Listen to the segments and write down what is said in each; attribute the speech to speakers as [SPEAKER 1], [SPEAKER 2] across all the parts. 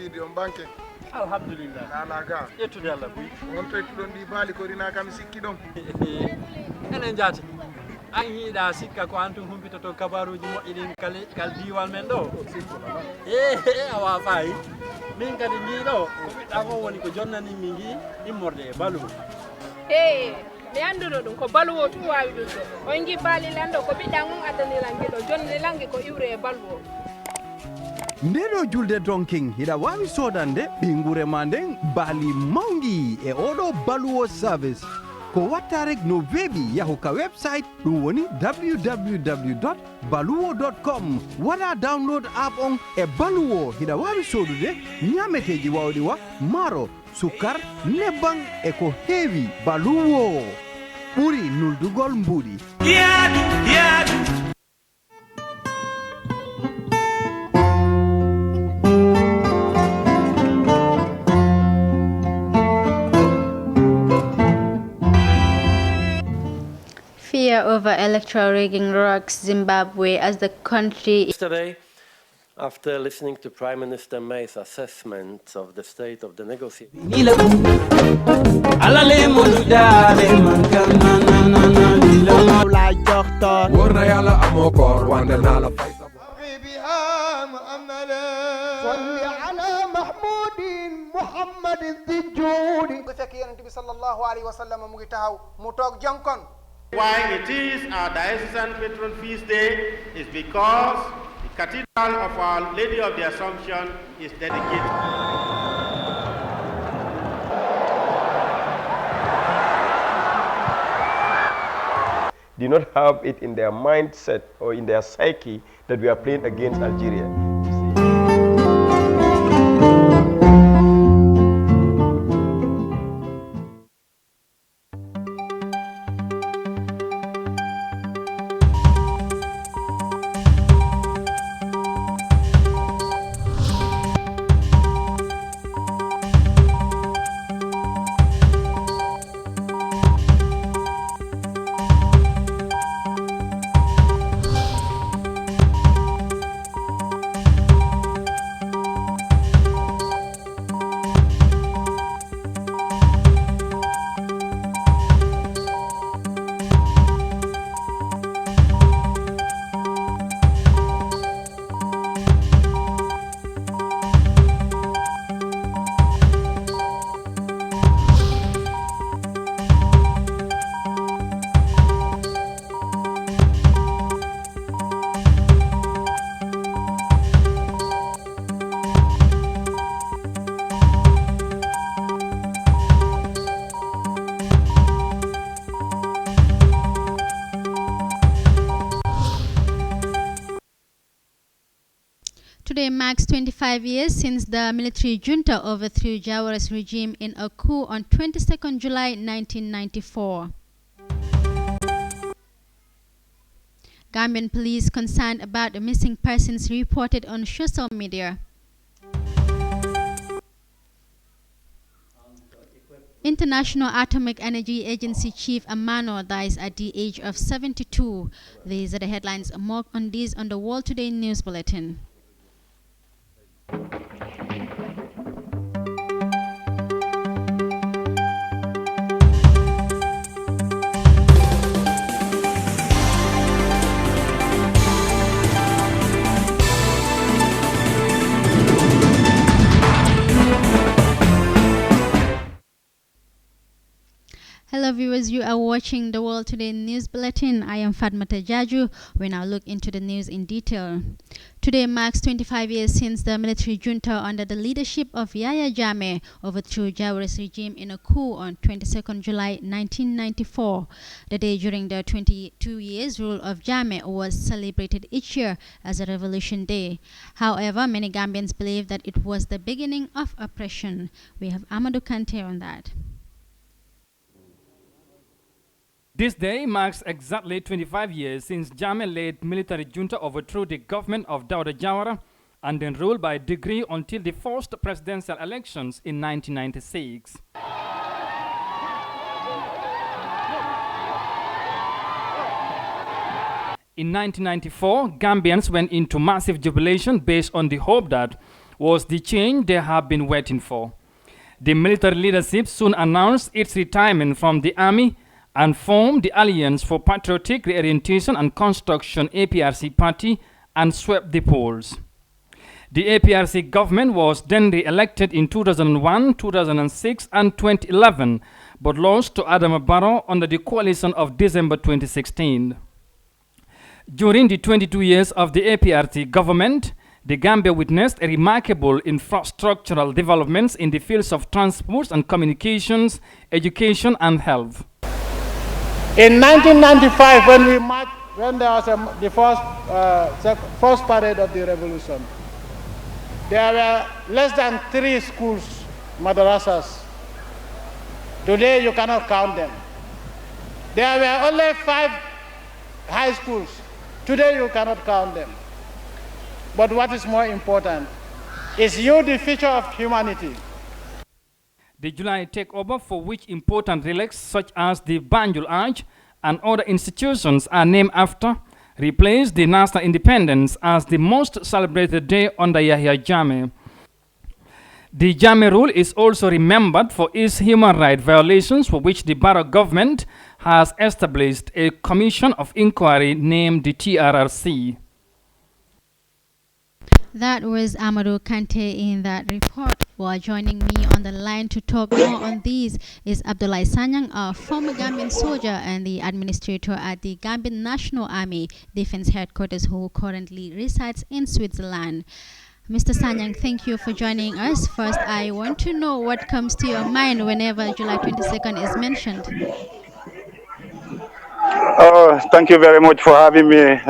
[SPEAKER 1] sidi on banke.
[SPEAKER 2] Alhamdulillah.
[SPEAKER 1] Alaga.
[SPEAKER 2] Yettude Allah buy.
[SPEAKER 1] On toytuɗon ɗi baali ko rina kam sikki ɗon.
[SPEAKER 2] Enen jaati. An hiiɗa sikka ko antum humpitoto kabaruji moƴƴi ɗin kal diwal men ɗo. Awa fayi. Min kadi jiiɗo ko ɓiɗɗa ko woni ko jonnani min gi immorde e balu.
[SPEAKER 3] mi anduno ɗum ko baluwo tu wawi ɗum ɗo on gi baali lanɗo ko ɓiɗɗa on addanirangue ɗo jonni langue ko iwre e baluwo
[SPEAKER 4] ndeɗo julde donking hiɗa wawi sodande ɓingure ma nden baali mawgi e oɗo baluwo service ko watta rek no weeɓi yahu ka website ɗum woni www.baluwo.com waɗa download app on e baluwo hiɗa wawi sodude ñameteji wawɗi wa maaro sukar nebban e ko heewi baluwo ɓuri nuldugol mbuuɗi
[SPEAKER 5] Fear over electoral rigging rocks Zimbabwe as the country.
[SPEAKER 6] Yesterday, after listening to Prime Minister May's assessment of the state of the negotiations,
[SPEAKER 7] Why it is our diocesan patron feast day is because the Cathedral of Our Lady of the Assumption is dedicated.
[SPEAKER 8] Do not have it in their mindset or in their psyche that we are playing against Algeria.
[SPEAKER 5] Today marks 25 years since the military junta overthrew Jawara's regime in a coup on 22nd July 1994. Gambian police concerned about the missing persons reported on social media. International Atomic Energy Agency Chief Amano dies at the age of 72. These are the headlines. More on these on the World Today News Bulletin. Hello viewers, you are watching the World Today News Bulletin. I am Fatmata Jaju. We now look into the news in detail. Today marks 25 years since the military junta under the leadership of Yahya Jammeh overthrew Jawara's regime in a coup on 22nd July 1994. The day during the 22 years rule of Jammeh was celebrated each year as a revolution day. However, many Gambians believe that it was the beginning of oppression. We have Amadou Kante on that.
[SPEAKER 9] This day marks exactly 25 years since Jammeh-led military junta overthrew the government of Dawda Jawara and then ruled by decree until the first presidential elections in 1996. In 1994, Gambians went into massive jubilation based on the hope that was the change they have been waiting for. The military leadership soon announced its retirement from the army and formed the Alliance for Patriotic Reorientation and Construction APRC party and swept the polls. The APRC government was then re-elected in 2001, 2006 and 2011, but lost to Adama Barrow under the coalition of December 2016. During the 22 years of the APRC government, the Gambia witnessed a remarkable infrastructural developments in the fields of transport and communications, education and health.
[SPEAKER 7] In 1995, when we marched, when there was the first parade of the revolution, there were less than 3 schools, madrasas. Today you cannot count them. There were only 5 high schools. Today you cannot count them. But what is more important is you the future of humanity.
[SPEAKER 9] The July takeover, for which important relics such as the Banjul Arch and other institutions are named after, replaced the national independence as the most celebrated day under Yahya Jammeh. The Jammeh rule is also remembered for its human rights violations, for which the Barrow government has established a commission of inquiry named the TRRC.
[SPEAKER 5] That was Amadou Kante in that report. While joining me on the line to talk more on these is Abdoulaye Sanyang, a former Gambian soldier and the administrator at the Gambian National Army Defense Headquarters, who currently resides in Switzerland. Mr. Sanyang, thank you for joining us. First, I want to know what comes to your mind whenever July 22nd is mentioned.
[SPEAKER 10] Thank you very much for having me,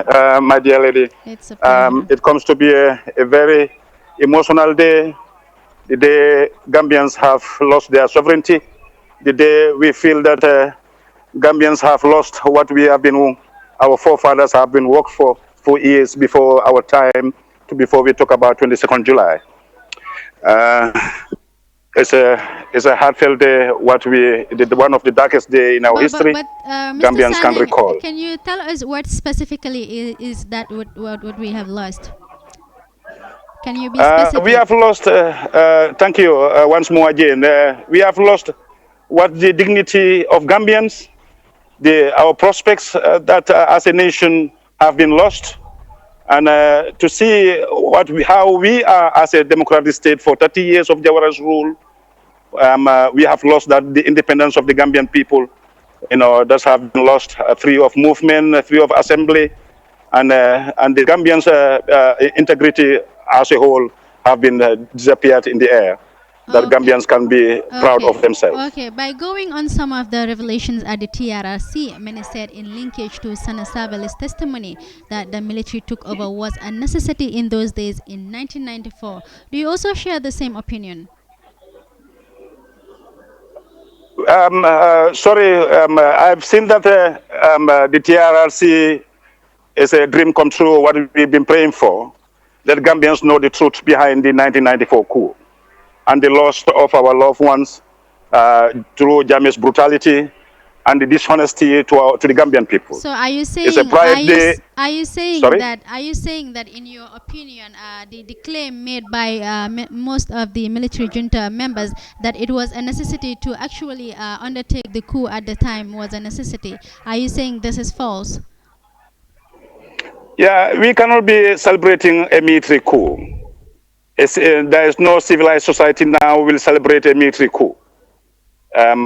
[SPEAKER 10] my dear lady.
[SPEAKER 5] It's a pleasure.
[SPEAKER 10] It comes to be a very emotional day, the day Gambians have lost their sovereignty, the day we feel that Gambians have lost what our forefathers have been worked for years before our time, before we talk about 22nd July. It's a heartfelt day, one of the darkest days in our history. Gambians can recall.
[SPEAKER 5] Can you tell us what specifically is that what we have lost? Can you be specific?
[SPEAKER 10] We have lost, thank you once more again, we have lost what the dignity of Gambians, our prospects that as a nation have been lost, and to see how we are as a democratic state for 30 years of Jawara's rule. We have lost the independence of the Gambian people, that have been lost, free of movement, free of assembly, and the Gambians' integrity as a whole have been disappeared in the air. That Gambians can be proud of themselves.
[SPEAKER 5] Okay, by going on some of the revelations at the TRRC, many said in linkage to Sana Sabele's testimony that the military took over was a necessity in those days in 1994. Do you also share the same opinion?
[SPEAKER 10] I've seen that the TRRC is a dream come true, what we've been praying for, that Gambians know the truth behind the 1994 coup and the loss of our loved ones through Jammeh's brutality and the dishonesty to the Gambian people.
[SPEAKER 5] So are you saying,
[SPEAKER 10] it's a pride day.
[SPEAKER 5] Are you saying that in your opinion, the claim made by most of the military junta members that it was a necessity to actually undertake the coup at the time was a necessity? Are you saying this is false?
[SPEAKER 10] Yeah, we cannot be celebrating a military coup. There is no civilized society now will celebrate a military coup. Our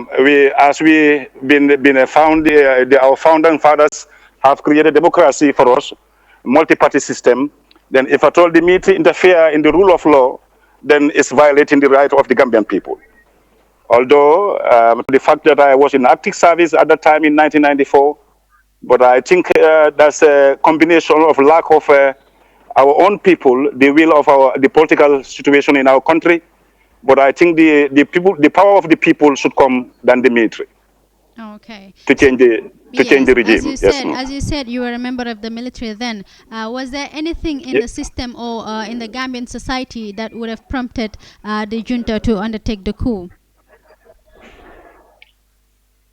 [SPEAKER 10] founding fathers have created democracy for us, multi-party system. Then if at all the military interfere in the rule of law, then it's violating the right of the Gambian people. Although the fact that I was in active service at that time in 1994, but I think that's a combination of lack of our own people, the will of the political situation in our country. But I think the power of the people should come than the military.
[SPEAKER 5] Okay.
[SPEAKER 10] To change the regime.
[SPEAKER 5] As you said, you were a member of the military then. Was there anything in the system or in the Gambian society that would have prompted the junta to undertake the coup?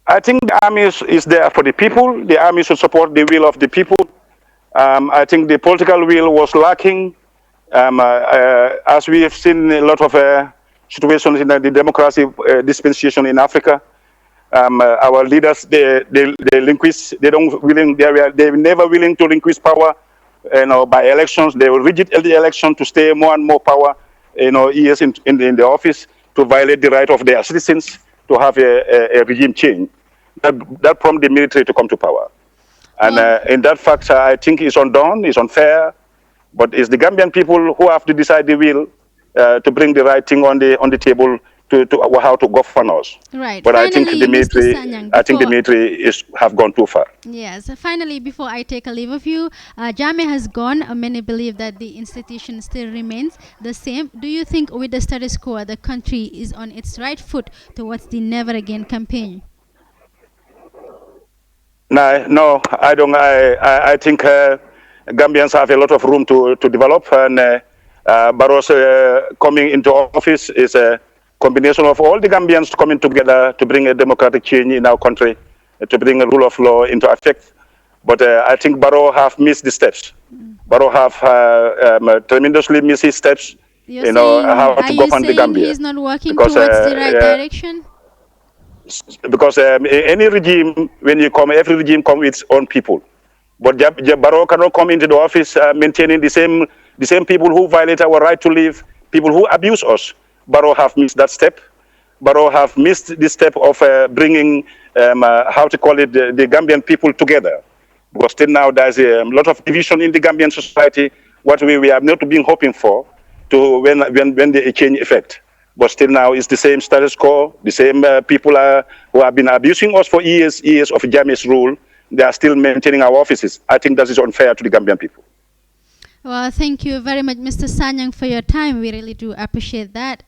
[SPEAKER 10] I think the army is there for the people. The army should support the will of the people. I think the political will was lacking As we have seen a lot of situations in the democracy dispensation in Africa, our leaders, they relinquish, they were never willing to relinquish power, by elections. They were rigid at the election to stay more and more power, years in the office, to violate the right of their citizens to have a regime change. That prompted the military to come to power. And in that fact, I think it's undone, it's unfair, but it's the Gambian people who have to decide the will to bring the right thing on the table to how to govern us.
[SPEAKER 5] Right.
[SPEAKER 10] But
[SPEAKER 5] Finally,
[SPEAKER 10] I think the military, have gone too far.
[SPEAKER 5] Yes. Finally, before I take a leave of you, Jammeh has gone. Many believe that the institution still remains the same. Do you think with the status quo, the country is on its right foot towards the Never Again campaign?
[SPEAKER 10] No, I don't. I think Gambians have a lot of room to develop, and Barro's coming into office is a combination of all the Gambians coming together to bring a democratic change in our country, to bring a rule of law into effect. But I think Barrow have missed the steps. Barrow have tremendously missed his steps. How to govern the Gambia.
[SPEAKER 5] He's not working towards the right direction?
[SPEAKER 10] Because any regime, when you come, every regime comes with its own people. But Barrow cannot come into the office maintaining the same people who violate our right to live, people who abuse us. Barrow have missed that step. Barrow have missed the step of bringing, the Gambian people together. Because still now there's a lot of division in the Gambian society, what we have not been hoping for, to when the change effect. But still now it's the same status quo, the same people who have been abusing us for years of Jammeh's rule. They are still maintaining our offices. I think that is unfair to the Gambian people.
[SPEAKER 5] Well, thank you very much, Mr. Sanyang, for your time. We really do appreciate that.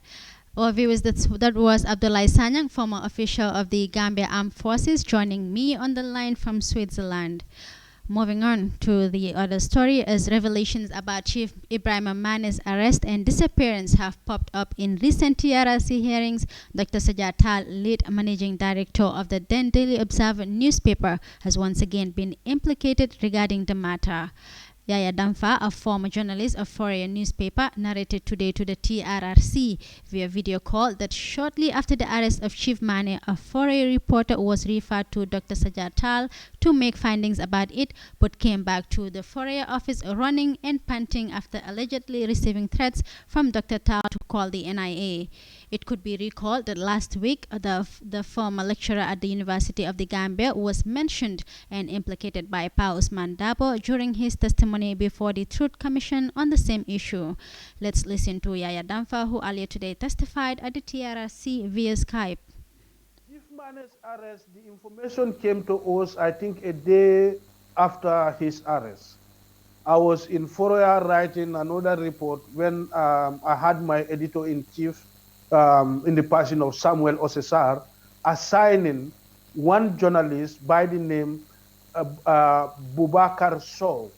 [SPEAKER 5] Well, viewers, that was Abdoulaye Sanyang, former official of the Gambia Armed Forces, joining me on the line from Switzerland. Moving on to the other story, as revelations about Chief Ibrahim Mane's arrest and disappearance have popped up in recent TRRC hearings, Dr. Sajjad Tal, lead managing director of the then Daily Observer newspaper, has once again been implicated regarding the matter. Yaya Damfa, a former journalist of Fourier newspaper, narrated today to the TRRC via video call that shortly after the arrest of Chief Mane, a Fourier reporter was referred to Dr. Sajjad Tal to make findings about it, but came back to the Fourier office running and panting after allegedly receiving threats from Dr. Tal to call the NIA. It could be recalled that last week, the former lecturer at the University of the Gambia was mentioned and implicated by Pa Usman Dabo during his testimony before the Truth Commission on the same issue. Let's listen to Yaya Damfa, who earlier today testified at the TRRC via Skype.
[SPEAKER 7] Chief Mane's arrest, the information came to us, I think, a day after his arrest. I was in Fourier writing another report when I had my editor-in-chief in the person of Samuel Osesar, assigning one journalist by the name Bubakar Sow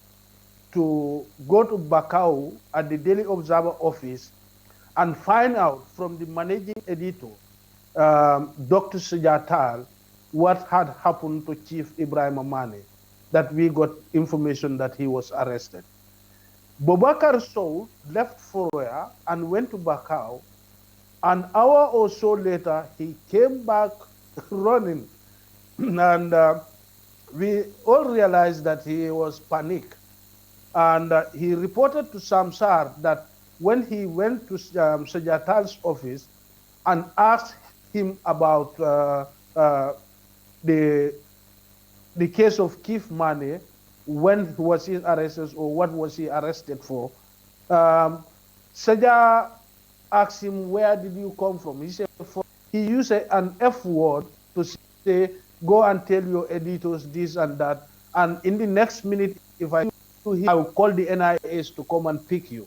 [SPEAKER 7] to go to Bakau at the Daily Observer office and find out from the managing editor, Dr. Sajjad Tal, what had happened to Chief Ibrahim Mane, that we got information that he was arrested. Bubakar Sow left Fourier and went to Bakau. An hour or so later, he came back running, and we all realized that he was panicked. And he reported to Samsar that when he went to Sajjad Tal's office and asked him about the case of Chief Mane, when was he arrested or what was he arrested for, Sajjad asked him, where did you come from? He said, he used an F word to say, go and tell your editors this and that. And in the next minute, if I do him, I will call the NIAs to come and pick you.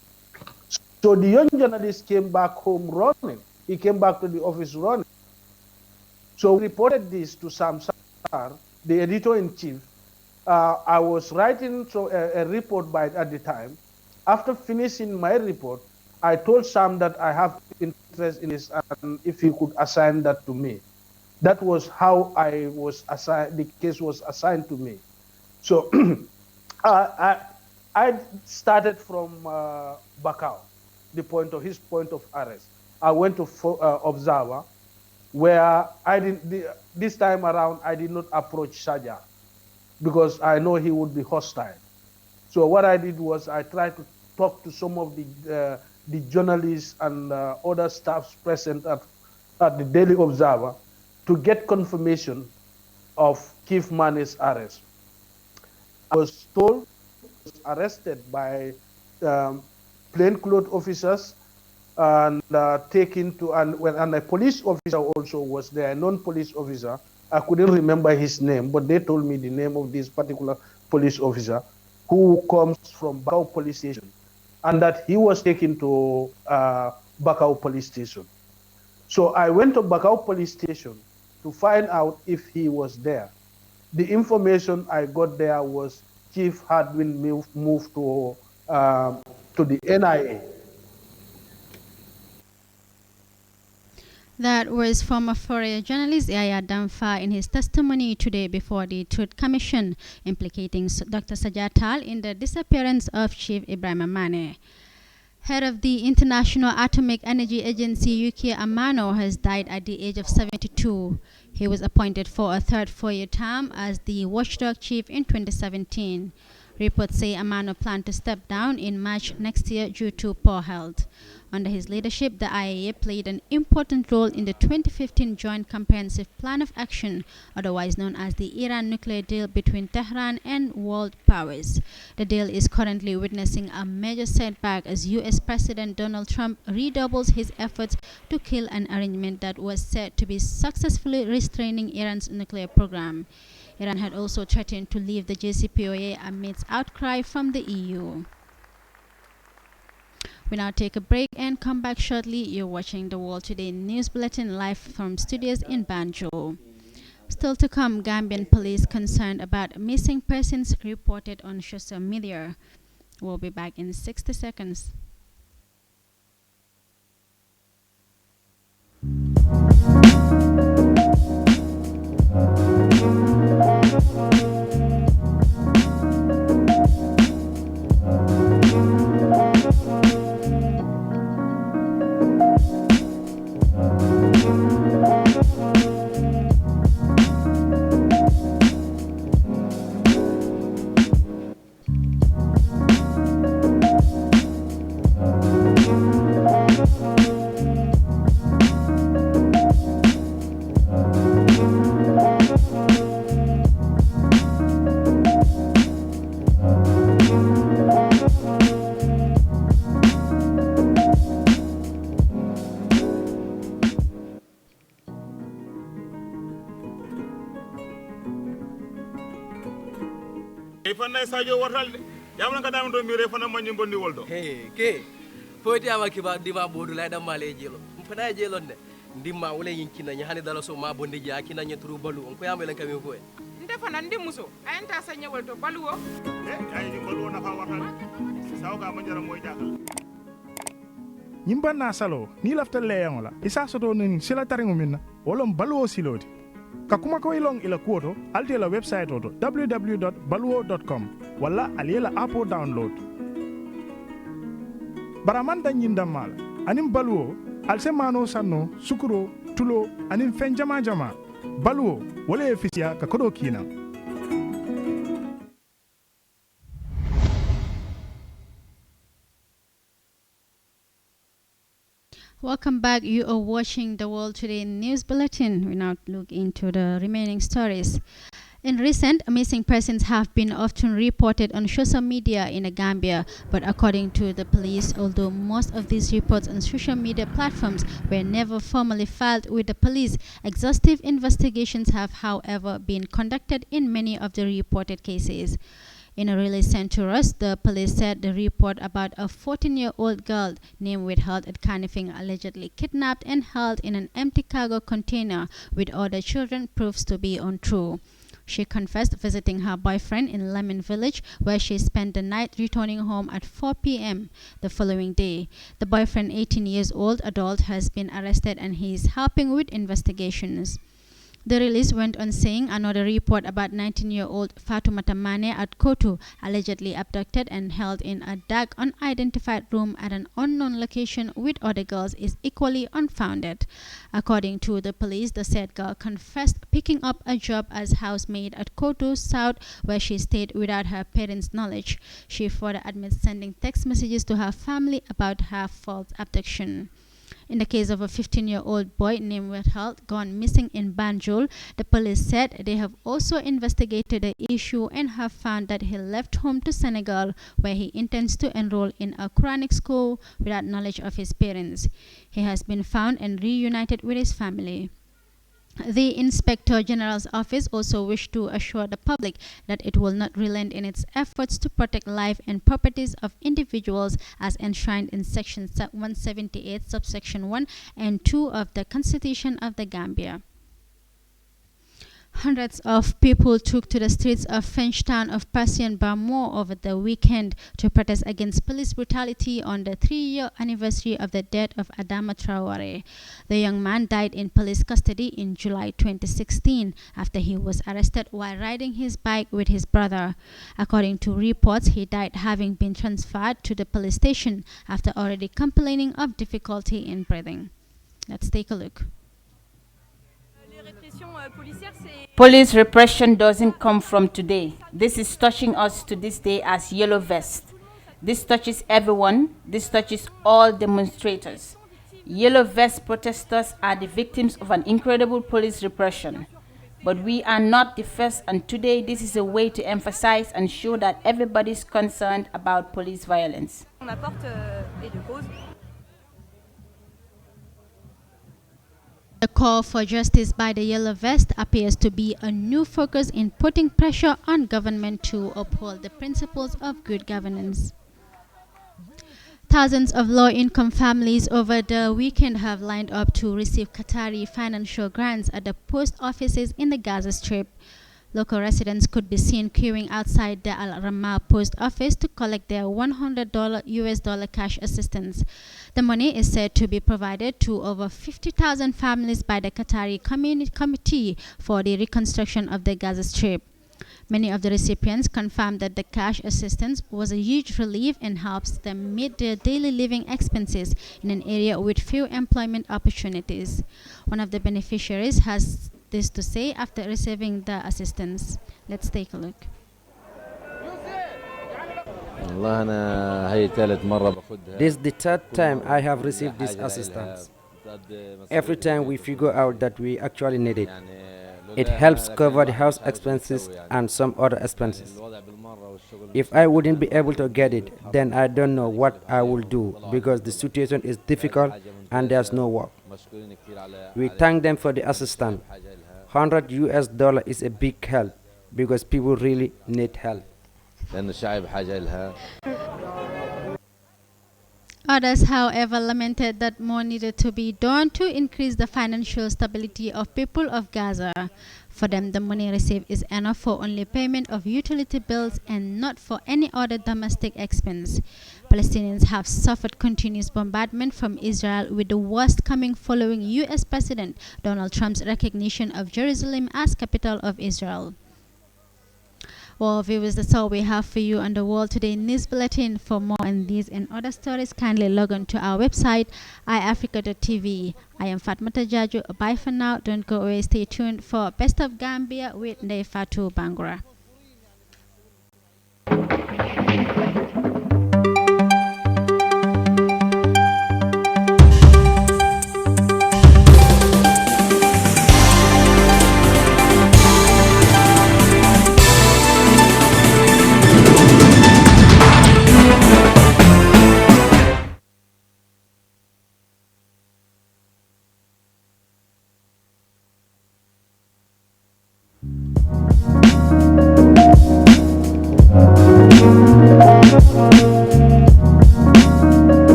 [SPEAKER 7] So the young journalist came back home running. He came back to the office running. So we reported this to Samsar, the editor-in-chief. I was writing a report at the time. After finishing my report, I told Sam that I have interest in this, and if he could assign that to me. That was how I was assigned. The case was assigned to me. So
[SPEAKER 11] I started from Bakau, his point of arrest. I went to Observer, where this time around I did not approach Saja because I know he would be hostile. So what I did was I tried to talk to some of the journalists and other staffs present at the Daily Observer to get confirmation of Chief Mane's arrest. I was told he was arrested by plainclothes officers and taken to, and a police officer also was there, a non-police officer. I couldn't remember his name, but they told me the name of this particular police officer who comes from Bakau police station, and that he was taken to Bakau police station. So I went to Bakau police station to find out if he was there. The information I got there was Chief had been moved to the NIA.
[SPEAKER 5] That was former Fourier journalist Yaya Damfa in his testimony today before the Truth Commission, implicating Dr. Sajatal in the disappearance of Chief Ibrahim Mane. Head of the International Atomic Energy Agency, Yuki Amano, has died at the age of 72. He was appointed for a third four-year term as the watchdog chief in 2017. Reports say Amano planned to step down in March next year due to poor health. Under his leadership, the IAEA played an important role in the 2015 Joint Comprehensive Plan of Action, otherwise known as the Iran nuclear deal between Tehran and world powers. The deal is currently witnessing a major setback as U.S. President Donald Trump redoubles his efforts to kill an arrangement that was said to be successfully restraining Iran's nuclear program. Iran had also threatened to leave the JCPOA amidst outcry from the EU. We now take a break and come back shortly. You're watching the World Today News Bulletin live from studios in Banjul. Still to come, Gambian police concerned about missing persons reported on social media. We'll be back in 60 seconds.
[SPEAKER 1] Ifana sajo waralde yamna ka dam do mire fana manyi bondi woldo
[SPEAKER 12] ke foti ama kiba dima bodu lay dam male jelo fana jelon de ndimma wala yinkina nya hani dala so ma bondi ja kina nya turu balu on ko yamela kami ko
[SPEAKER 13] nde fana ndimuso ayanta sanya wolto baluwo
[SPEAKER 1] ay baluwo na fa waralde sawga manjara moy jakal
[SPEAKER 14] nyimba na salo ni lafta leyon la isa soto nin sila taringo minna wolom baluwo siloti kakuma ko ilong ila kuoto alte la website oto www.baluwo.com wala aliela app download baramanda nyinda mala anim baluwo alse mano sanno sukuro tulo anim fen jama jama baluwo wala efisia ka kodo kina.
[SPEAKER 5] Welcome back. You are watching the World Today News Bulletin. We now look into the remaining stories. In recent, missing persons have been often reported on social media in the Gambia, but according to the police, although most of these reports on social media platforms were never formally filed with the police, exhaustive investigations have, however, been conducted in many of the reported cases. In a release sent to us, the police said the report about a 14-year-old girl named withheld at Carnifing allegedly kidnapped and held in an empty cargo container with other children proves to be untrue. She confessed visiting her boyfriend in Lemon Village, where she spent the night, returning home at 4 p.m. the following day. The boyfriend, 18 years old adult, has been arrested and he is helping with investigations. The release went on saying another report about 19-year-old Fatoumata Mane at Kotu, allegedly abducted and held in a dark, unidentified room at an unknown location with other girls, is equally unfounded. According to the police, the said girl confessed picking up a job as housemaid at Kotu South, where she stayed without her parents' knowledge. She further admits sending text messages to her family about her false abduction. In the case of a 15-year-old boy named Wethald gone missing in Banjul, the police said they have also investigated the issue and have found that he left home to Senegal, where he intends to enroll in a Quranic school without knowledge of his parents. He has been found and reunited with his family. The Inspector General's office also wished to assure the public that it will not relent in its efforts to protect life and properties of individuals as enshrined in Section 178, subsection 1 and 2 of the Constitution of the Gambia. Hundreds of people took to the streets of French town of Persian Barmore over the weekend to protest against police brutality on the 3-year anniversary of the death of Adama Traore. The young man died in police custody in July 2016 after he was arrested while riding his bike with his brother. According to reports, he died having been transferred to the police station after already complaining of difficulty in breathing. Let's take a look.
[SPEAKER 15] Police repression doesn't come from today. This is touching us to this day as Yellow Vest. This touches everyone. This touches all demonstrators. Yellow Vest protesters are the victims of an incredible police repression. But we are not the first, and today this is a way to emphasize and show that everybody's concerned about police violence.
[SPEAKER 5] The call for justice by the Yellow Vest appears to be a new focus in putting pressure on government to uphold the principles of good governance. Thousands of low-income families over the weekend have lined up to receive Qatari financial grants at the post offices in the Gaza Strip. Local residents could be seen queuing outside the Al Ramah post office to collect their $100 US cash assistance. The money is said to be provided to over 50,000 families by the Qatari Committee for the Reconstruction of the Gaza Strip. Many of the recipients confirmed that the cash assistance was a huge relief and helps them meet their daily living expenses in an area with few employment opportunities. One of the beneficiaries has this to say after receiving the assistance. Let's take a look.
[SPEAKER 16] This is the third time I have received this assistance. Every time we figure out that we actually need it. It helps cover the house expenses and some other expenses. If I wouldn't be able to get it, then I don't know what I will do because the situation is difficult and there's no work. We thank them for the assistance. $100 US is a big help because people really need help.
[SPEAKER 5] Others, however, lamented that more needed to be done to increase the financial stability of people of Gaza. For them, the money received is enough for only payment of utility bills and not for any other domestic expense. Palestinians have suffered continuous bombardment from Israel, with the worst coming following U.S. President Donald Trump's recognition of Jerusalem as capital of Israel. Well, viewers, that's all we have for you on the World Today News Bulletin. For more on these and other stories, kindly log on to our website, iafrica.tv. I am Fatmata Jaju. Bye for now. Don't go away. Stay tuned for Best of Gambia with Ndeye Fatou Bangura.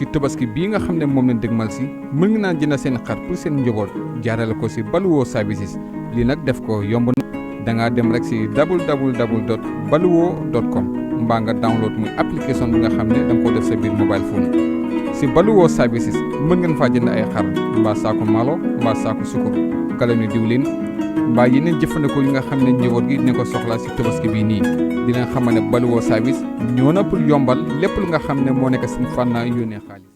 [SPEAKER 17] si tabaski bii nga xam ne moom lañ dëgmal si mën nga naan jënd seen xar pour seen njaboot jaarale ko si Baluwo services lii nag def ko yomb na da ngaa dem rek si www.baluwo.com mbaa nga download muy application bi nga xam ne da nga ko def sa biir mobile phone si Baluwo services mën ngeen faa jënd ay xar mbaa saako malo mbaa saako sukur galoni diwlin mbaa yeneen jëfandikoo yi nga xam ne njaboot gi dina ko soxla si tabaski bii nii dina xam ne Baluwo service ñoo na pour yombal lépp lu nga xam ne moo nekk seen fànn yónnee xaalis.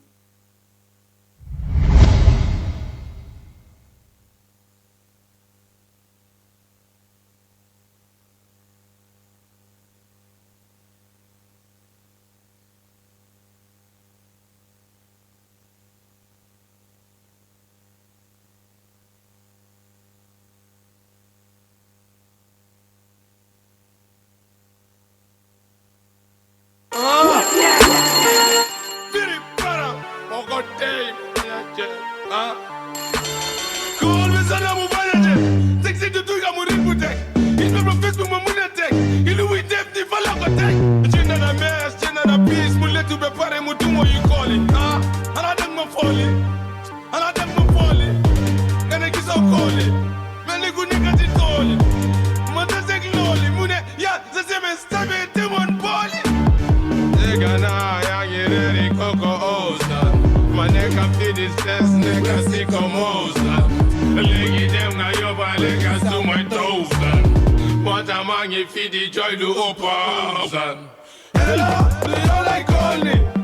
[SPEAKER 18] Feed the joy to open. Hello, do you like calling?